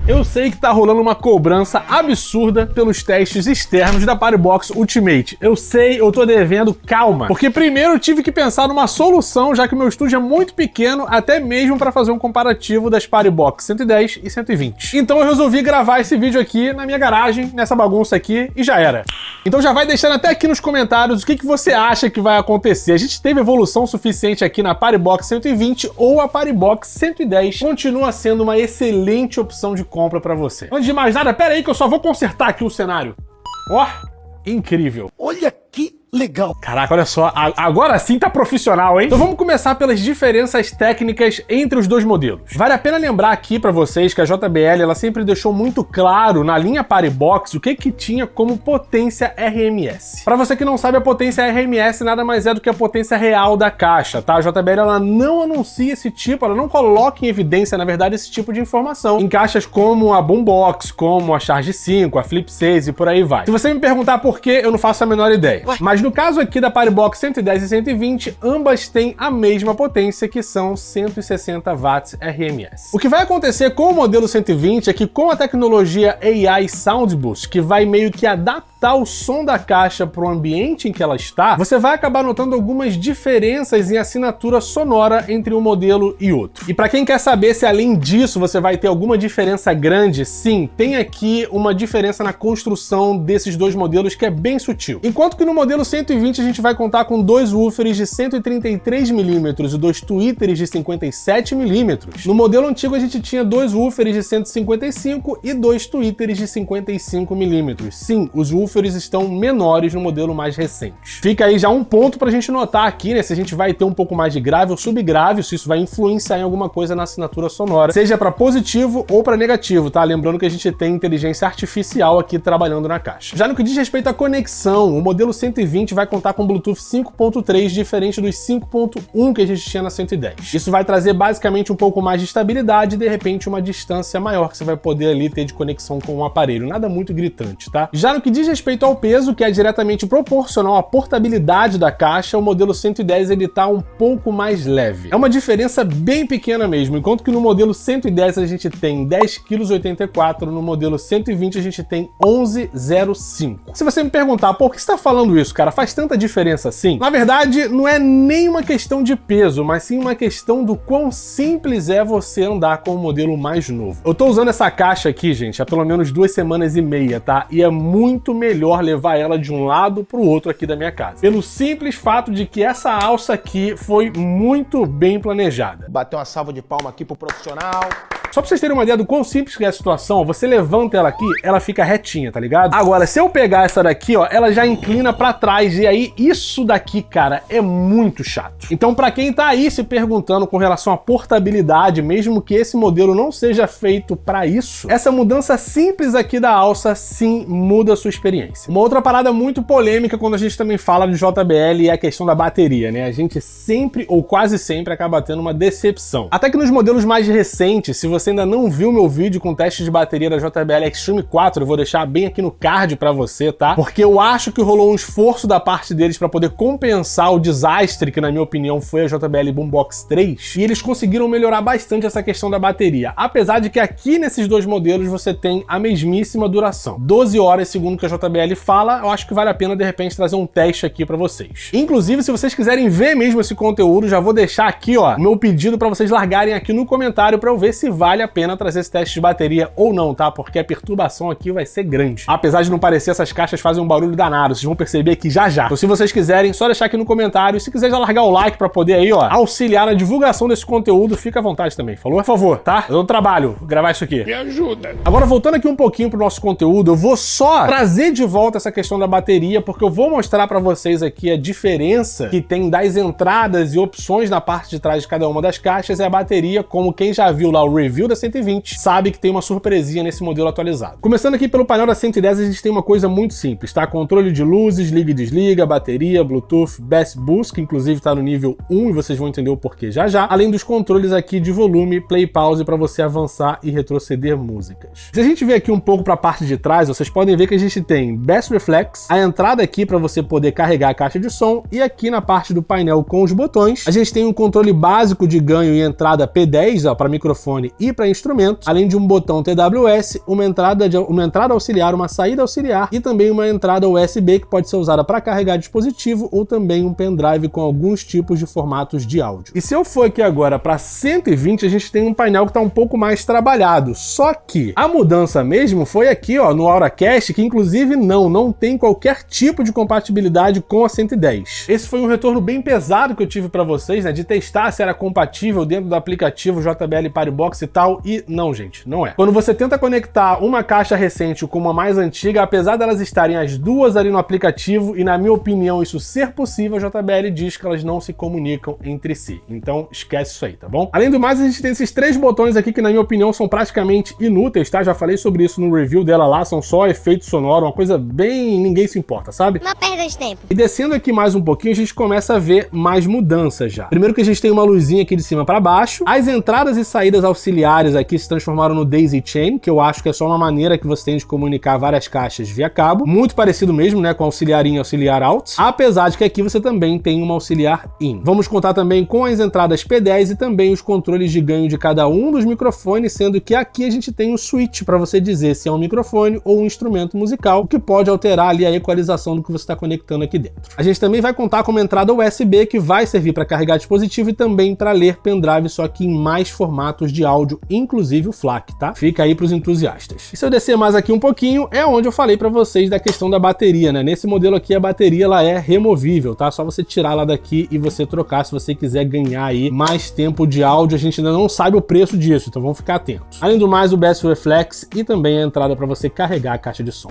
Eu sei que tá rolando uma cobrança absurda pelos testes externos da PariBox Ultimate. Eu sei, eu tô devendo, calma. Porque primeiro eu tive que pensar numa solução, já que o meu estúdio é muito pequeno, até mesmo para fazer um comparativo das PariBox 110 e 120. Então eu resolvi gravar esse vídeo aqui na minha garagem, nessa bagunça aqui, e já era. Então já vai deixando até aqui nos comentários o que você acha que vai acontecer. A gente teve evolução suficiente aqui na PariBox 120 ou a PariBox 110 continua sendo uma excelente opção de compra para você. Antes de mais nada, pera aí que eu só vou consertar aqui o cenário. Ó, incrível. Olha que legal. Caraca, olha só, agora sim tá profissional, hein? Então vamos começar pelas diferenças técnicas entre os dois modelos. Vale a pena lembrar aqui pra vocês que a JBL ela sempre deixou muito claro na linha PariBox o que tinha como potência RMS. Pra você que não sabe, a potência RMS nada mais é do que a potência real da caixa, tá? A JBL ela não anuncia esse tipo, ela não coloca em evidência, na verdade, esse tipo de informação em caixas como a Boombox, como a Charge 5, a Flip 6 e por aí vai. Se você me perguntar por quê, eu não faço a menor ideia. Mas no caso aqui da PariBox 110 e 120, ambas têm a mesma potência, que são 160 watts RMS. O que vai acontecer com o modelo 120 é que com a tecnologia AI Sound Boost, que vai meio que adaptar o som da caixa para o ambiente em que ela está, você vai acabar notando algumas diferenças em assinatura sonora entre um modelo e outro. E para quem quer saber se além disso você vai ter alguma diferença grande, sim, tem aqui uma diferença na construção desses dois modelos que é bem sutil. Enquanto que no modelo 120 a gente vai contar com dois woofers de 133mm e dois tweeters de 57mm. No modelo antigo a gente tinha dois woofers de 155 e dois tweeters de 55mm. Sim, os woofers estão menores no modelo mais recente. Fica aí já um ponto pra gente notar aqui, né, se a gente vai ter um pouco mais de grave ou subgrave, se isso vai influenciar em alguma coisa na assinatura sonora, seja para positivo ou para negativo, tá? Lembrando que a gente tem inteligência artificial aqui trabalhando na caixa. Já no que diz respeito à conexão, o modelo 120 vai contar com Bluetooth 5.3, diferente dos 5.1 que a gente tinha na 110. Isso vai trazer basicamente um pouco mais de estabilidade e de repente uma distância maior que você vai poder ali ter de conexão com o aparelho. Nada muito gritante, tá? Já no que diz respeito ao peso, que é diretamente proporcional à portabilidade da caixa, o modelo 110 ele tá um pouco mais leve. É uma diferença bem pequena mesmo, enquanto que no modelo 110 a gente tem 10,84 kg, no modelo 120 a gente tem 11,05 kg. Se você me perguntar, por que você tá falando isso, cara? Faz tanta diferença assim? Na verdade, não é nem uma questão de peso, mas sim uma questão do quão simples é você andar com o modelo mais novo. Eu tô usando essa caixa aqui, gente, há pelo menos 2 semanas e meia, tá? E é muito melhor levar ela de um lado pro outro aqui da minha casa. Pelo simples fato de que essa alça aqui foi muito bem planejada. Bateu uma salva de palma aqui pro profissional. Só pra vocês terem uma ideia do quão simples que é a situação, você levanta ela aqui, ela fica retinha, tá ligado? Agora, se eu pegar essa daqui, ó, ela já inclina pra trás, e aí isso daqui, cara, é muito chato. Então, pra quem tá aí se perguntando com relação à portabilidade, mesmo que esse modelo não seja feito pra isso, essa mudança simples aqui da alça, sim, muda a sua experiência. Uma outra parada muito polêmica quando a gente também fala de JBL é a questão da bateria, né? A gente sempre, ou quase sempre, acaba tendo uma decepção. Até que nos modelos mais recentes, se você ainda não viu meu vídeo com teste de bateria da JBL Extreme 4, eu vou deixar bem aqui no card pra você, tá? Porque eu acho que rolou um esforço da parte deles pra poder compensar o desastre que, na minha opinião, foi a JBL Boombox 3, e eles conseguiram melhorar bastante essa questão da bateria, apesar de que aqui nesses dois modelos você tem a mesmíssima duração. 12 horas, segundo o que a JBL fala, eu acho que vale a pena, de repente, trazer um teste aqui pra vocês. Inclusive, se vocês quiserem ver mesmo esse conteúdo, já vou deixar aqui, ó, o meu pedido pra vocês largarem aqui no comentário pra eu ver se vale a pena trazer esse teste de bateria ou não, tá? Porque a perturbação aqui vai ser grande. Apesar de não parecer, essas caixas fazem um barulho danado, vocês vão perceber aqui já já. Então se vocês quiserem, só deixar aqui no comentário, e se quiser já largar o like pra poder aí, ó, auxiliar na divulgação desse conteúdo, fica à vontade também, falou? Por favor, tá? Eu dou trabalho gravar isso aqui. Me ajuda. Agora, voltando aqui um pouquinho pro nosso conteúdo, eu vou só trazer de volta essa questão da bateria, porque eu vou mostrar pra vocês aqui a diferença que tem das entradas e opções na parte de trás de cada uma das caixas, e a bateria, como quem já viu lá o review da 120, sabe que tem uma surpresinha nesse modelo atualizado. Começando aqui pelo painel da 110, a gente tem uma coisa muito simples, tá? Controle de luzes, liga e desliga, bateria, Bluetooth, Bass Boost, que inclusive tá no nível 1 e vocês vão entender o porquê já já, além dos controles aqui de volume, play e pause para você avançar e retroceder músicas. Se a gente ver aqui um pouco para a parte de trás, vocês podem ver que a gente tem Bass Reflex, a entrada aqui para você poder carregar a caixa de som, e aqui na parte do painel com os botões, a gente tem um controle básico de ganho e entrada P10 para microfone e e para instrumentos, além de um botão TWS, uma entrada auxiliar, uma saída auxiliar e também uma entrada USB que pode ser usada para carregar dispositivo ou também um pendrive com alguns tipos de formatos de áudio. E se eu for aqui agora para 120, a gente tem um painel que está um pouco mais trabalhado, só que a mudança mesmo foi aqui, ó, no Auracast, que inclusive não tem qualquer tipo de compatibilidade com a 110. Esse foi um retorno bem pesado que eu tive para vocês, né, de testar se era compatível dentro do aplicativo JBL Paribox e tal, e não, gente, não é. Quando você tenta conectar uma caixa recente com uma mais antiga, apesar delas estarem as duas ali no aplicativo, e na minha opinião isso ser possível, a JBL diz que elas não se comunicam entre si. Então esquece isso aí, tá bom? Além do mais, a gente tem esses três botões aqui que na minha opinião são praticamente inúteis, tá? Já falei sobre isso no review dela lá, são só efeito sonoro, uma coisa bem... ninguém se importa, sabe? Uma perda de tempo. E descendo aqui mais um pouquinho, a gente começa a ver mais mudanças já. Primeiro que a gente tem uma luzinha aqui de cima para baixo. As entradas e saídas auxiliares aqui se transformaram no Daisy Chain, que eu acho que é só uma maneira que você tem de comunicar várias caixas via cabo. Muito parecido mesmo, né, com auxiliar in e auxiliar out. Apesar de que aqui você também tem uma auxiliar in. Vamos contar também com as entradas P10 e também os controles de ganho de cada um dos microfones, sendo que aqui a gente tem um switch para você dizer se é um microfone ou um instrumento musical, o que pode alterar ali a equalização do que você está conectando aqui dentro. A gente também vai contar com uma entrada USB que vai servir para carregar dispositivo e também para ler pendrive, só que em mais formatos de áudio, inclusive o FLAC, tá? Fica aí para os entusiastas. E se eu descer mais aqui um pouquinho, é onde eu falei para vocês da questão da bateria, né? Nesse modelo aqui a bateria ela é removível, tá? Só você tirar lá daqui e você trocar se você quiser ganhar aí mais tempo de áudio. A gente ainda não sabe o preço disso, então vamos ficar atentos. Além do mais, o Bass Reflex e também a entrada para você carregar a caixa de som.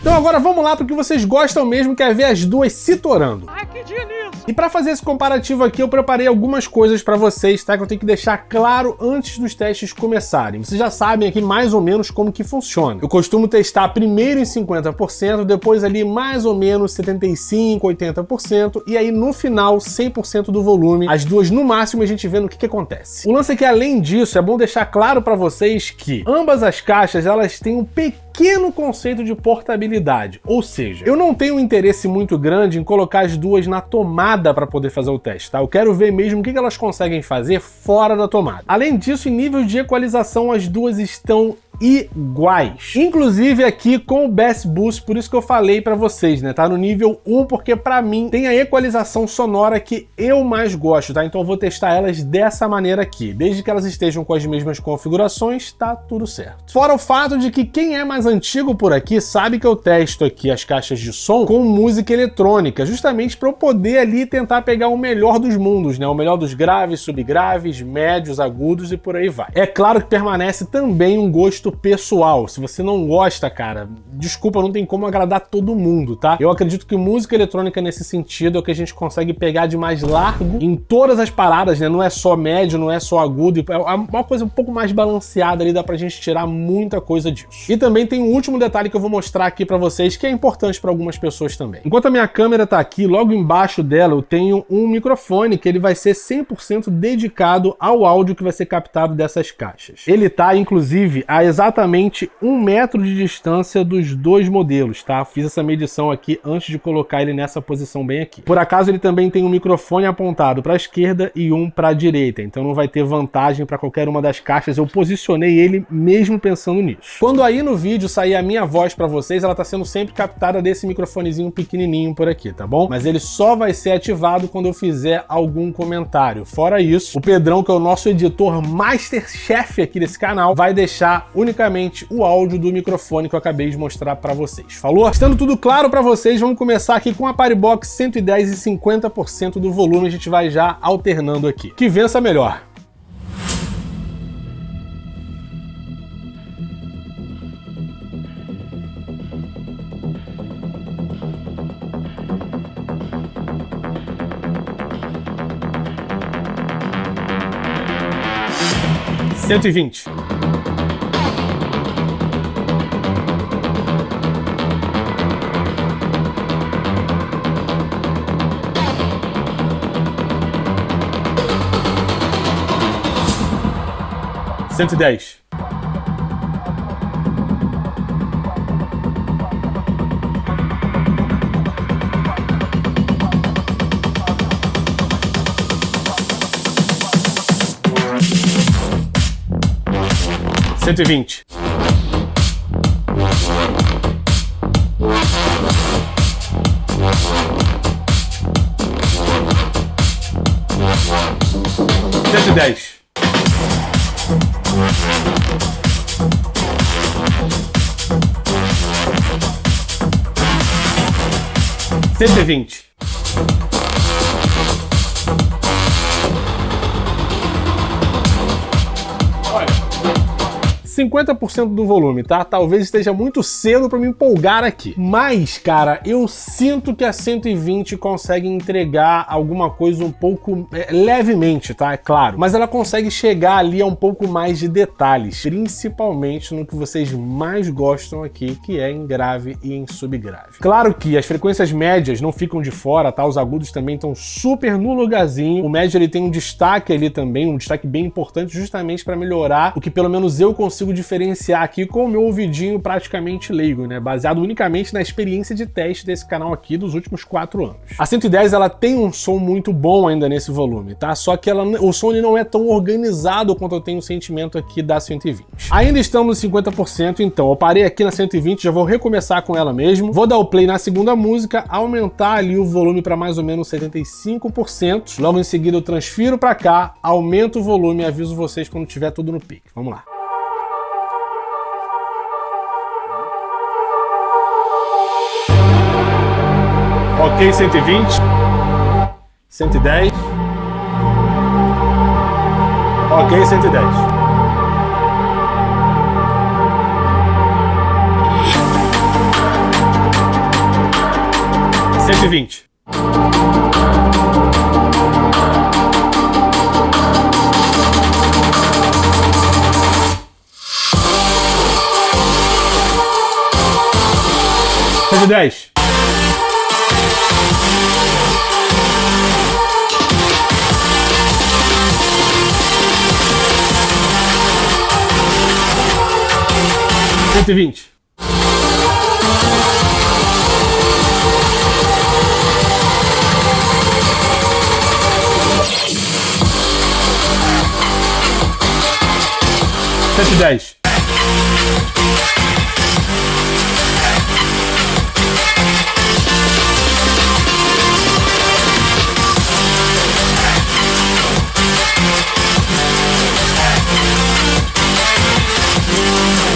Então agora vamos lá porque vocês gostam mesmo, que é ver as duas se torando. Ai, que delícia! E para fazer esse comparativo aqui, eu preparei algumas coisas para vocês, tá? Que eu tenho que deixar claro antes dos testes começarem. Vocês já sabem aqui mais ou menos como que funciona. Eu costumo testar primeiro em 50%, depois ali mais ou menos 75%, 80%, e aí no final 100% do volume, as duas no máximo, a gente vê no que acontece. O lance é que além disso, é bom deixar claro para vocês que ambas as caixas, elas têm um pequeno conceito de portabilidade, ou seja, eu não tenho um interesse muito grande em colocar as duas na tomada para poder fazer o teste, tá? Eu quero ver mesmo o que elas conseguem fazer fora da tomada. Além disso, em nível de equalização, as duas estão iguais. Inclusive aqui com o Bass Boost, por isso que eu falei pra vocês, né? Tá no nível 1, porque pra mim tem a equalização sonora que eu mais gosto, tá? Então eu vou testar elas dessa maneira aqui. Desde que elas estejam com as mesmas configurações, tá tudo certo. Fora o fato de que quem é mais antigo por aqui sabe que eu testo aqui as caixas de som com música eletrônica, justamente pra eu poder ali tentar pegar o melhor dos mundos, né? O melhor dos graves, subgraves, médios, agudos e por aí vai. É claro que permanece também um gosto pessoal. Se você não gosta, cara, desculpa, não tem como agradar todo mundo, tá? Eu acredito que música eletrônica nesse sentido é o que a gente consegue pegar de mais largo em todas as paradas, né? Não é só médio, não é só agudo, é uma coisa um pouco mais balanceada ali, dá pra gente tirar muita coisa disso. E também tem um último detalhe que eu vou mostrar aqui pra vocês, que é importante pra algumas pessoas também. Enquanto a minha câmera tá aqui, logo embaixo dela eu tenho um microfone que ele vai ser 100% dedicado ao áudio que vai ser captado dessas caixas. Ele tá, inclusive, a exatamente 1 metro de distância dos dois modelos, tá? Fiz essa medição aqui antes de colocar ele nessa posição bem aqui. Por acaso ele também tem um microfone apontado para a esquerda e um para a direita, então não vai ter vantagem para qualquer uma das caixas. Eu posicionei ele mesmo pensando nisso. Quando aí no vídeo sair a minha voz para vocês, ela tá sendo sempre captada desse microfonezinho pequenininho por aqui, tá bom? Mas ele só vai ser ativado quando eu fizer algum comentário. Fora isso, o Pedrão, que é o nosso editor masterchef aqui desse canal, vai deixar unicamente o áudio do microfone que eu acabei de mostrar para vocês. Falou? Estando tudo claro para vocês, vamos começar aqui com a Paribox 110 e 50% do volume. A gente vai já alternando aqui. Que vença melhor. $120. $110. 120. 110. 120. 50% do volume, tá? Talvez esteja muito cedo pra me empolgar aqui. Mas, cara, eu sinto que a 120 consegue entregar alguma coisa um pouco levemente, tá? É claro. Mas ela consegue chegar ali a um pouco mais de detalhes, principalmente no que vocês mais gostam aqui, que é em grave e em subgrave. Claro que as frequências médias não ficam de fora, tá? Os agudos também estão super no lugarzinho. O médio ele tem um destaque ali também, um destaque bem importante justamente para melhorar o que pelo menos eu consigo diferenciar aqui com o meu ouvidinho praticamente leigo, né? Baseado unicamente na experiência de teste desse canal aqui dos últimos 4 anos. A 110 ela tem um som muito bom ainda nesse volume, tá? Só que o som ele não é tão organizado quanto eu tenho o sentimento aqui da 120. Ainda estamos nos 50%, então eu parei aqui na 120, já vou recomeçar com ela mesmo. Vou dar o play na segunda música, aumentar ali o volume para mais ou menos 75%. Logo em seguida eu transfiro para cá, aumento o volume e aviso vocês quando tiver tudo no pique. Vamos lá. Ok, 120, 110, ok, 110. 120. 110. 120. 110.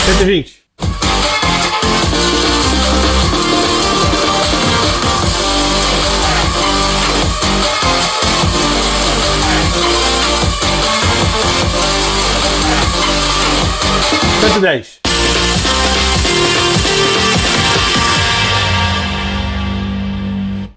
120. 110.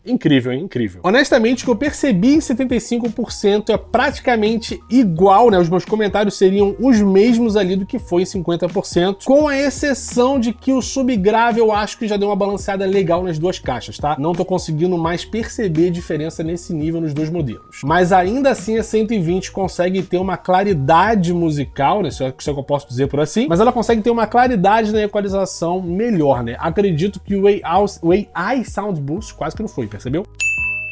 Incrível, hein? Incrível. Honestamente, o que eu percebi em 75% é praticamente igual, né? Os meus comentários seriam os mesmos ali do que foi em 50%, com a exceção de que o subgrave eu acho que já deu uma balanceada legal nas duas caixas, tá? Não tô conseguindo mais perceber diferença nesse nível nos dois modelos. Mas ainda assim a 120 consegue ter uma claridade musical, né? Se é que eu posso dizer por assim, mas ela consegue ter uma claridade na equalização melhor, né? Acredito que o AI Sound Boost quase que não foi, percebeu?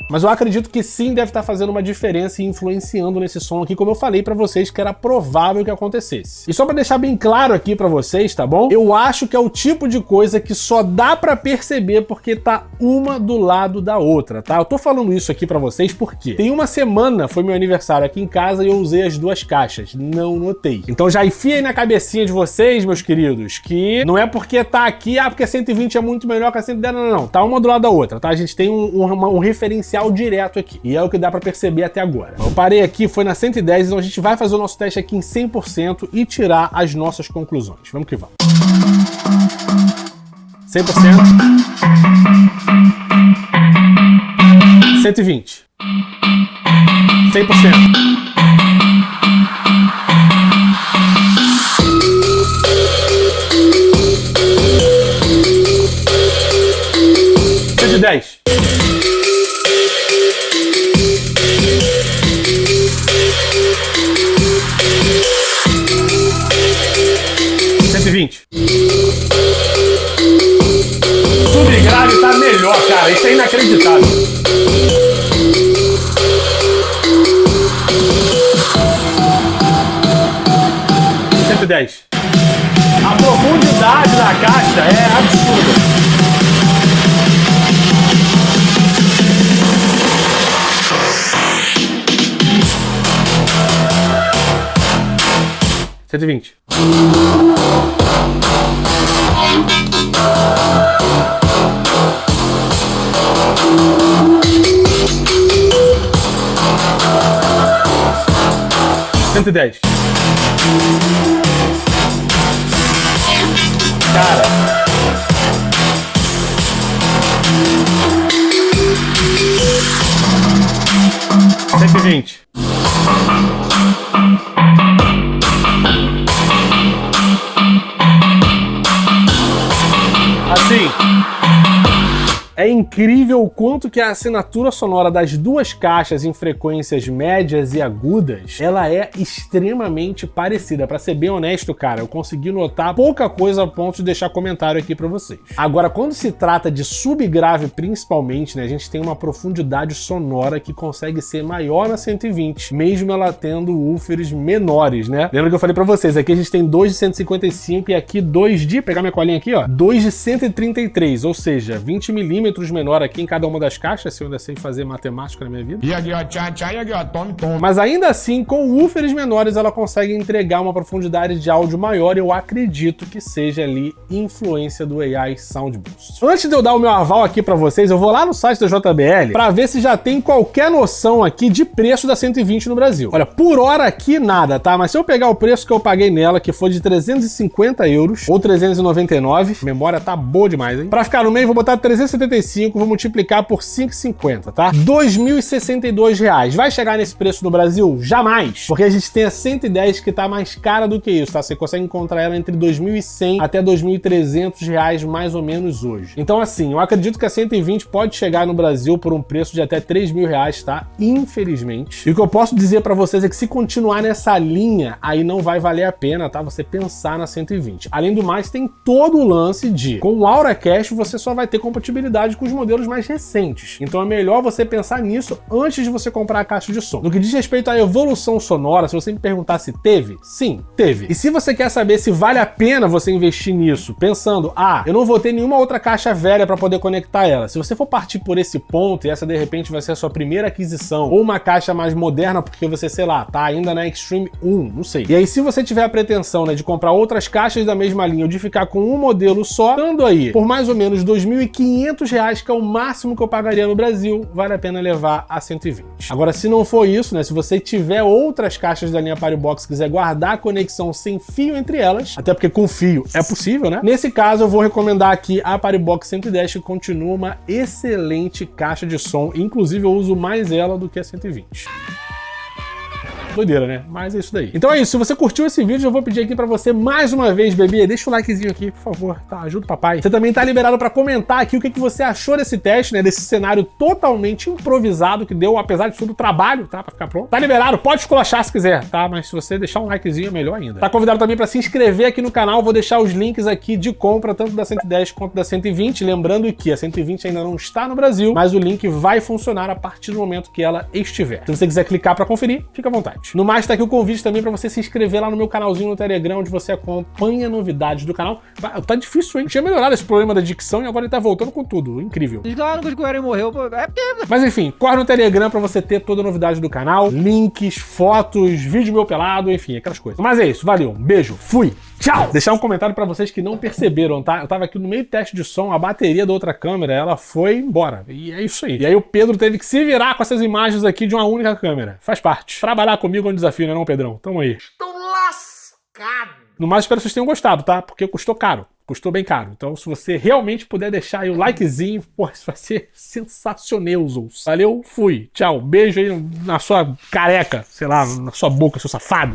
Mas eu acredito que sim deve estar fazendo uma diferença e influenciando nesse som aqui, como eu falei pra vocês que era provável que acontecesse. E só pra deixar bem claro aqui pra vocês, tá bom? Eu acho que é o tipo de coisa que só dá pra perceber porque tá uma do lado da outra, tá? Eu tô falando isso aqui pra vocês porque tem uma semana, foi meu aniversário aqui em casa e eu usei as duas caixas. Não notei. Então já enfia aí na cabecinha de vocês, meus queridos, que não é porque tá aqui, porque a 120 é muito melhor que a 110, não. Tá uma do lado da outra, tá? A gente tem um referencial direto aqui. E é o que dá pra perceber até agora. Eu parei aqui, foi na 110, então a gente vai fazer o nosso teste aqui em 100% e tirar as nossas conclusões. Vamos que vamos. 100%. 120. 100%. 110. 120. Subgrave tá melhor, cara. Isso é inacreditável. 110. profundidade da caixa é absurda. R$120. R$110. Cara. R$120. Assim, é incrível o quanto que a assinatura sonora das duas caixas em frequências médias e agudas, ela é extremamente parecida. Pra ser bem honesto, cara, eu consegui notar pouca coisa a ponto de deixar comentário aqui pra vocês. Agora, quando se trata de subgrave principalmente, né, a gente tem uma profundidade sonora que consegue ser maior na 120, mesmo ela tendo woofers menores, né? Lembra que eu falei pra vocês, aqui a gente tem 2 de 155 e aqui 2 de, pegar minha colinha aqui, ó, 2 de 133, ou seja, 20 milímetros menor aqui em cada uma das caixas, se eu ainda sei fazer matemática na minha vida. E aqui, ó, tchá, tchá, e aqui, ó, tome. Mas ainda assim, com woofers menores, ela consegue entregar uma profundidade de áudio maior, eu acredito que seja ali influência do AI Sound Boost. Antes de eu dar o meu aval aqui pra vocês, eu vou lá no site da JBL pra ver se já tem qualquer noção aqui de preço da 120 no Brasil. Olha, por hora aqui nada, tá? Mas se eu pegar o preço que eu paguei nela, que foi de 350 euros ou 399, a memória tá boa demais, hein? Pra ficar no meio, vou botar 375, vou multiplicar por 5,50, tá? R$2.062. Vai chegar nesse preço no Brasil? Jamais! Porque a gente tem a 110 que tá mais cara do que isso, tá? Você consegue encontrar ela entre R$2.100 até R$2.300 mais ou menos hoje. Então assim, eu acredito que a 120 pode chegar no Brasil por um preço de até R$3.000, tá? Infelizmente. E o que eu posso dizer pra vocês é que se continuar nessa linha, aí não vai valer a pena, tá? Você pensar na 120. Além do mais, tem todo o lance de, com o AuraCast, você só vai ter compatibilidade com os modelos mais recentes. Então é melhor você pensar nisso antes de você comprar a caixa de som. No que diz respeito à evolução sonora, se você me perguntar se teve, sim, teve. E se você quer saber se vale a pena você investir nisso, pensando, eu não vou ter nenhuma outra caixa velha para poder conectar ela. Se você for partir por esse ponto e essa de repente vai ser a sua primeira aquisição ou uma caixa mais moderna porque você, sei lá, tá ainda na Extreme 1, não sei. E aí se você tiver a pretensão, né, de comprar outras caixas da mesma linha ou de ficar com um modelo só, dando aí por mais ou menos R$2.500, que é o máximo que eu pagaria no Brasil, vale a pena levar a 120. Agora, se não for isso, né, se você tiver outras caixas da linha Paribox e quiser guardar a conexão sem fio entre elas, até porque com fio é possível, né? Nesse caso, eu vou recomendar aqui a Paribox 110, que continua uma excelente caixa de som, inclusive eu uso mais ela do que a 120. Doideira, né? Mas é isso daí. Então é isso. Se você curtiu esse vídeo, eu vou pedir aqui pra você mais uma vez, bebê, deixa o likezinho aqui, por favor, tá? Ajuda o papai. Você também tá liberado pra comentar aqui o que você achou desse teste, né? Desse cenário totalmente improvisado que deu, apesar de tudo, trabalho, tá? Pra ficar pronto. Tá liberado, pode esculachar se quiser, tá? Mas se você deixar um likezinho, é melhor ainda. Tá convidado também pra se inscrever aqui no canal. Vou deixar os links aqui de compra, tanto da 110 quanto da 120. Lembrando que a 120 ainda não está no Brasil, mas o link vai funcionar a partir do momento que ela estiver. Se você quiser clicar pra conferir, fica à vontade. No mais, tá aqui o convite também pra você se inscrever lá no meu canalzinho no Telegram, onde você acompanha novidades do canal. Tá difícil, hein? Tinha melhorado esse problema da dicção e agora ele tá voltando com tudo. Incrível. Claro que o Eren morreu. Mas enfim, corre no Telegram pra você ter toda a novidade do canal, links, fotos, vídeo meu pelado, enfim, aquelas coisas. Mas é isso, valeu, um beijo, fui, tchau! Deixar um comentário pra vocês que não perceberam, tá? Eu tava aqui no meio do teste de som, a bateria da outra câmera, ela foi embora. E é isso aí. E aí o Pedro teve que se virar com essas imagens aqui de uma única câmera. Faz parte. Trabalhar comigo é um desafio, né não, Pedrão? Tamo aí. Tô lascado. No mais, espero que vocês tenham gostado, tá? Porque custou caro. Custou bem caro. Então, se você realmente puder deixar aí o likezinho, pô, isso vai ser sensacional. Valeu, fui. Tchau. Beijo aí na sua careca, sei lá, na sua boca, seu safado.